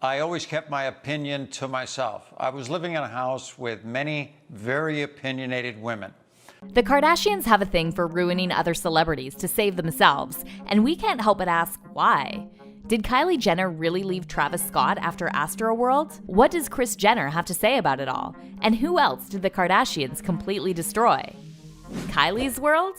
I always kept my opinion to myself. I was living in a house with many very opinionated women. The Kardashians have a thing for ruining other celebrities to save themselves, and we can't help but ask why. Did Kylie Jenner really leave Travis Scott after Astroworld? What does Kris Jenner have to say about it all? And who else did the Kardashians completely destroy? Kylie's world?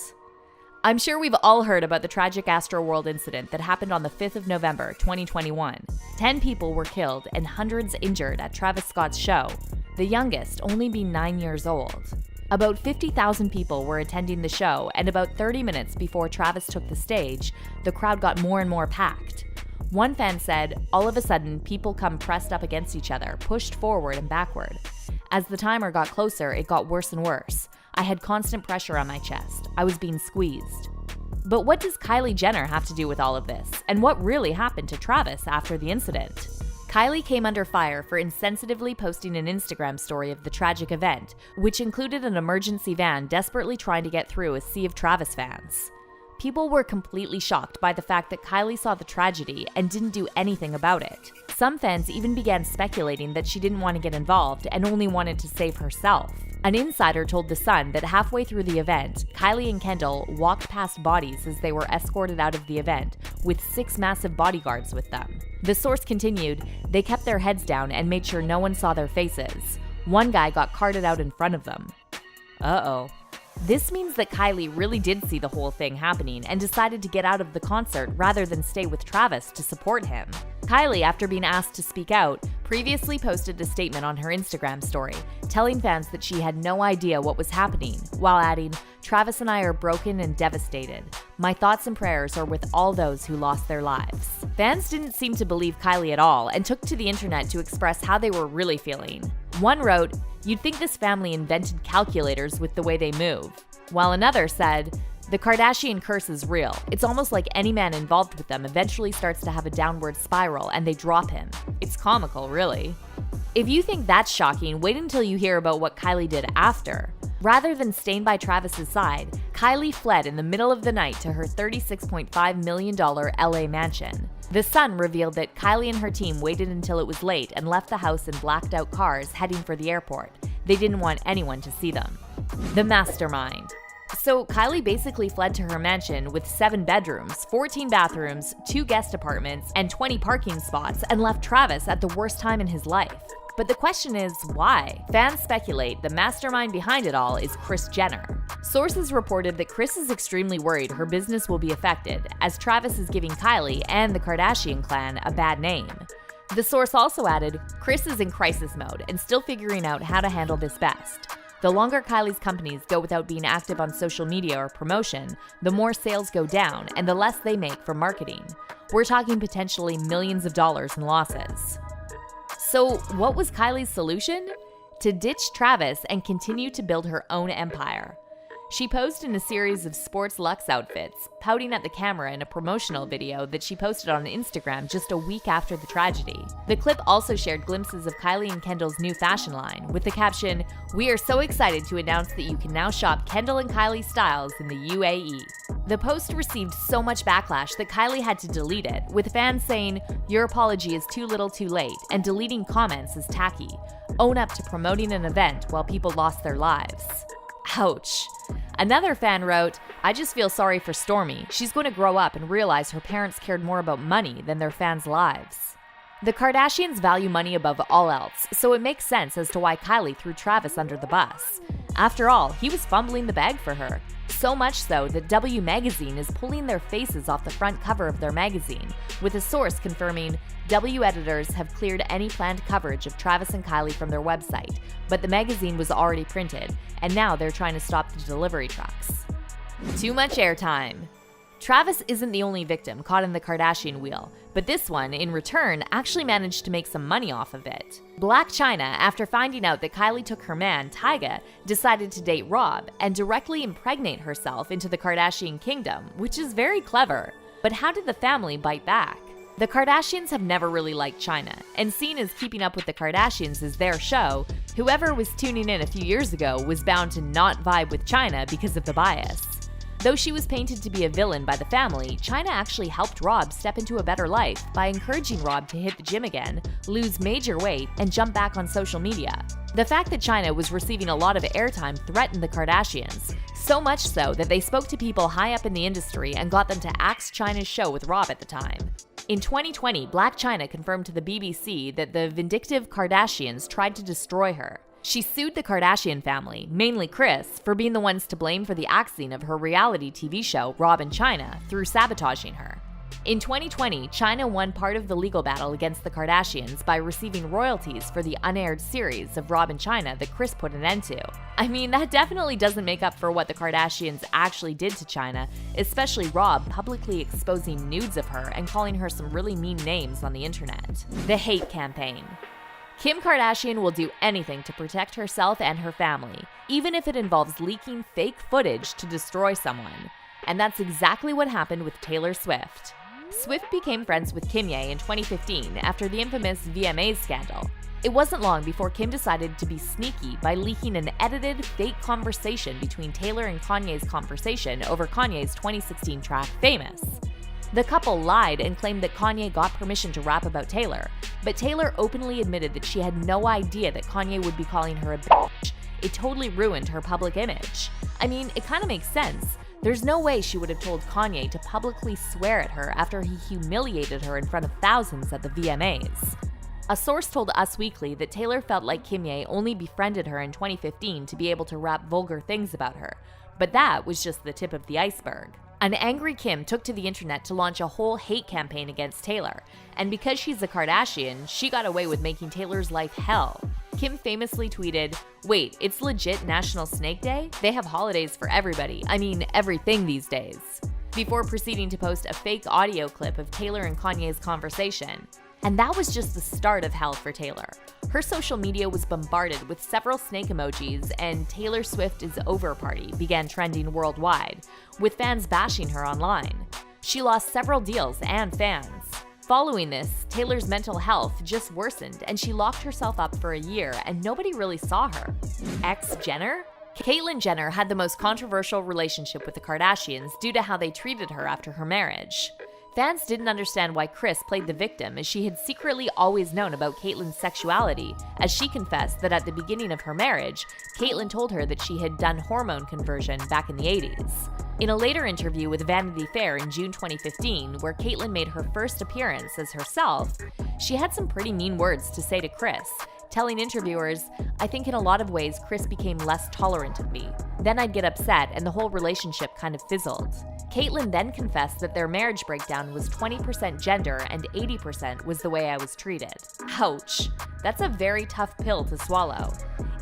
I'm sure we've all heard about the tragic Astroworld incident that happened on the 5th of November, 2021. 10 people were killed and hundreds injured at Travis Scott's show, the youngest only being 9 years old. About 50,000 people were attending the show, and about 30 minutes before Travis took the stage, the crowd got more and more packed. One fan said, "All of a sudden, people come pressed up against each other, pushed forward and backward. As the timer got closer, it got worse and worse. I had constant pressure on my chest. I was being squeezed." But what does Kylie Jenner have to do with all of this? And what really happened to Travis after the incident? Kylie came under fire for insensitively posting an Instagram story of the tragic event, which included an emergency van desperately trying to get through a sea of Travis fans. People were completely shocked by the fact that Kylie saw the tragedy and didn't do anything about it. Some fans even began speculating that she didn't want to get involved and only wanted to save herself. An insider told The Sun that halfway through the event, Kylie and Kendall walked past bodies as they were escorted out of the event, with 6 massive bodyguards with them. The source continued, "They kept their heads down and made sure no one saw their faces. One guy got carted out in front of them." Uh-oh. This means that Kylie really did see the whole thing happening and decided to get out of the concert rather than stay with Travis to support him. Kylie, after being asked to speak out, previously posted a statement on her Instagram story, telling fans that she had no idea what was happening, while adding, "Travis and I are broken and devastated. My thoughts and prayers are with all those who lost their lives." Fans didn't seem to believe Kylie at all and took to the internet to express how they were really feeling. One wrote, "You'd think this family invented calculators with the way they move." While another said, "The Kardashian curse is real. It's almost like any man involved with them eventually starts to have a downward spiral and they drop him. It's comical, really." If you think that's shocking, wait until you hear about what Kylie did after. Rather than staying by Travis's side, Kylie fled in the middle of the night to her $36.5 million LA mansion. The Sun revealed that Kylie and her team waited until it was late and left the house in blacked-out cars heading for the airport. They didn't want anyone to see them. The mastermind. So Kylie basically fled to her mansion with 7 bedrooms, 14 bathrooms, 2 guest apartments, and 20 parking spots, and left Travis at the worst time in his life. But the question is, why? Fans speculate the mastermind behind it all is Kris Jenner. Sources reported that Kris is extremely worried her business will be affected, as Travis is giving Kylie and the Kardashian clan a bad name. The source also added, "Kris is in crisis mode and still figuring out how to handle this best. The longer Kylie's companies go without being active on social media or promotion, the more sales go down and the less they make from marketing. We're talking potentially millions of dollars in losses." So what was Kylie's solution? To ditch Travis and continue to build her own empire. She posed in a series of sports luxe outfits, pouting at the camera in a promotional video that she posted on Instagram just a week after the tragedy. The clip also shared glimpses of Kylie and Kendall's new fashion line, with the caption, "We are so excited to announce that you can now shop Kendall and Kylie styles in the UAE." The post received so much backlash that Kylie had to delete it, with fans saying, "Your apology is too little too late," and deleting comments is tacky. Own up to promoting an event while people lost their lives. Ouch. Another fan wrote, "I just feel sorry for Stormi. She's going to grow up and realize her parents cared more about money than their fans' lives." The Kardashians value money above all else, so it makes sense as to why Kylie threw Travis under the bus. After all, he was fumbling the bag for her. So much so that W Magazine is pulling their faces off the front cover of their magazine, with a source confirming W editors have cleared any planned coverage of Travis and Kylie from their website, but the magazine was already printed, and now they're trying to stop the delivery trucks. Too much airtime. Travis isn't the only victim caught in the Kardashian wheel, but this one, in return, actually managed to make some money off of it. Blac Chyna, after finding out that Kylie took her man, Tyga, decided to date Rob and directly impregnate herself into the Kardashian kingdom, which is very clever. But how did the family bite back? The Kardashians have never really liked Chyna, and seen as Keeping Up with the Kardashians is their show, whoever was tuning in a few years ago was bound to not vibe with Chyna because of the bias. Though she was painted to be a villain by the family, China actually helped Rob step into a better life by encouraging Rob to hit the gym again, lose major weight, and jump back on social media. The fact that China was receiving a lot of airtime threatened the Kardashians, so much so that they spoke to people high up in the industry and got them to axe China's show with Rob at the time. In 2020, Blac Chyna confirmed to the BBC that the vindictive Kardashians tried to destroy her. She sued the Kardashian family, mainly Kris, for being the ones to blame for the axing of her reality TV show, Rob and Chyna, through sabotaging her. In 2020, Chyna won part of the legal battle against the Kardashians by receiving royalties for the unaired series of Rob and Chyna that Kris put an end to. I mean, that definitely doesn't make up for what the Kardashians actually did to Chyna, especially Rob publicly exposing nudes of her and calling her some really mean names on the internet. The hate campaign. Kim Kardashian will do anything to protect herself and her family, even if it involves leaking fake footage to destroy someone. And that's exactly what happened with Taylor Swift. Swift became friends with Kim in 2015 after the infamous VMAs scandal. It wasn't long before Kim decided to be sneaky by leaking an edited, fake conversation between Taylor and Kanye's conversation over Kanye's 2016 track, Famous. The couple lied and claimed that Kanye got permission to rap about Taylor, but Taylor openly admitted that she had no idea that Kanye would be calling her a bitch. It totally ruined her public image. I mean, it kind of makes sense. There's no way she would have told Kanye to publicly swear at her after he humiliated her in front of thousands at the VMAs. A source told Us Weekly that Taylor felt like Kim only befriended her in 2015 to be able to rap vulgar things about her, but that was just the tip of the iceberg. An angry Kim took to the internet to launch a whole hate campaign against Taylor, and because she's a Kardashian, she got away with making Taylor's life hell. Kim famously tweeted, "Wait, it's legit National Snake Day? They have holidays for everybody. I mean, everything these days." Before proceeding to post a fake audio clip of Taylor and Kanye's conversation. And that was just the start of hell for Taylor. Her social media was bombarded with several snake emojis, and Taylor Swift is Over party began trending worldwide, with fans bashing her online. She lost several deals and fans. Following this, Taylor's mental health just worsened, and she locked herself up for a year, and nobody really saw her. Ex-Jenner? Caitlyn Jenner had the most controversial relationship with the Kardashians due to how they treated her after her marriage. Fans didn't understand why Kris played the victim, as she had secretly always known about Caitlyn's sexuality, as she confessed that at the beginning of her marriage, Caitlyn told her that she had done hormone conversion back in the 80s. In a later interview with Vanity Fair in June 2015, where Caitlyn made her first appearance as herself, she had some pretty mean words to say to Kris, telling interviewers, "I think in a lot of ways Kris became less tolerant of me. Then I'd get upset and the whole relationship kind of fizzled." Caitlyn then confessed that their marriage breakdown was 20% gender and 80% was the way I was treated. Ouch. That's a very tough pill to swallow.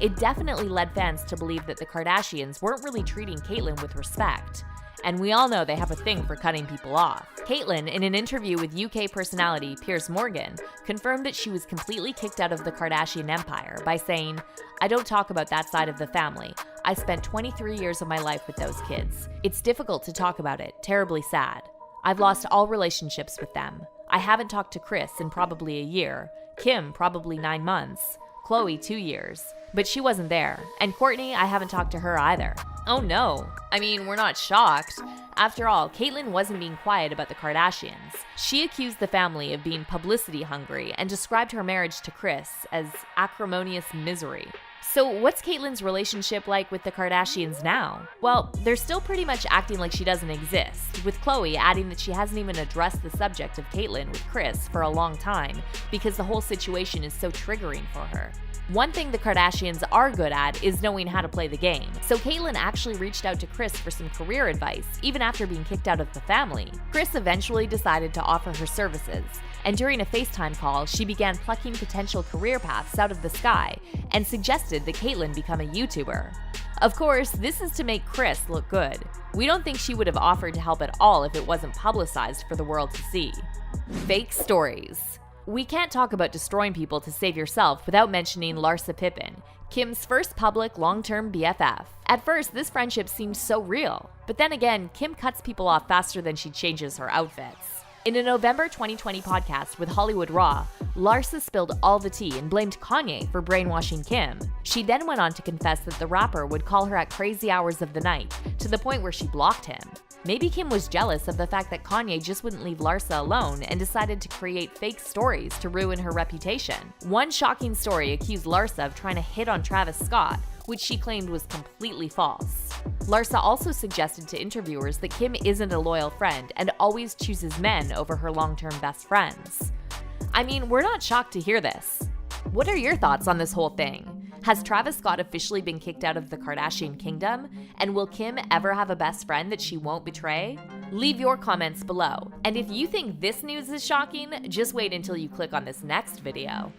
It definitely led fans to believe that the Kardashians weren't really treating Caitlyn with respect. And we all know they have a thing for cutting people off. Caitlyn, in an interview with UK personality Piers Morgan, confirmed that she was completely kicked out of the Kardashian empire by saying, "I don't talk about that side of the family. I spent 23 years of my life with those kids. It's difficult to talk about it, terribly sad. I've lost all relationships with them. I haven't talked to Kris in probably a year, Kim probably 9 months, Khloe 2 years. But she wasn't there. And Kourtney, I haven't talked to her either." Oh no. I mean, we're not shocked. After all, Caitlyn wasn't being quiet about the Kardashians. She accused the family of being publicity hungry and described her marriage to Kris as acrimonious misery. So what's Caitlyn's relationship like with the Kardashians now? Well, they're still pretty much acting like she doesn't exist, with Khloe adding that she hasn't even addressed the subject of Caitlyn with Kris for a long time because the whole situation is so triggering for her. One thing the Kardashians are good at is knowing how to play the game. So Caitlyn actually reached out to Kris for some career advice, even after being kicked out of the family. Kris eventually decided to offer her services, and during a FaceTime call, she began plucking potential career paths out of the sky and suggested that Caitlyn become a YouTuber. Of course, this is to make Kris look good. We don't think she would have offered to help at all if it wasn't publicized for the world to see. Fake stories. We can't talk about destroying people to save yourself without mentioning Larsa Pippen, Kim's first public long-term BFF. At first, this friendship seemed so real, but then again, Kim cuts people off faster than she changes her outfits. In a November 2020 podcast with Hollywood Raw, Larsa spilled all the tea and blamed Kanye for brainwashing Kim. She then went on to confess that the rapper would call her at crazy hours of the night, to the point where she blocked him. Maybe Kim was jealous of the fact that Kanye just wouldn't leave Larsa alone and decided to create fake stories to ruin her reputation. One shocking story accused Larsa of trying to hit on Travis Scott, which she claimed was completely false. Larsa also suggested to interviewers that Kim isn't a loyal friend and always chooses men over her long-term best friends. I mean, we're not shocked to hear this. What are your thoughts on this whole thing? Has Travis Scott officially been kicked out of the Kardashian kingdom? And will Kim ever have a best friend that she won't betray? Leave your comments below. And if you think this news is shocking, just wait until you click on this next video.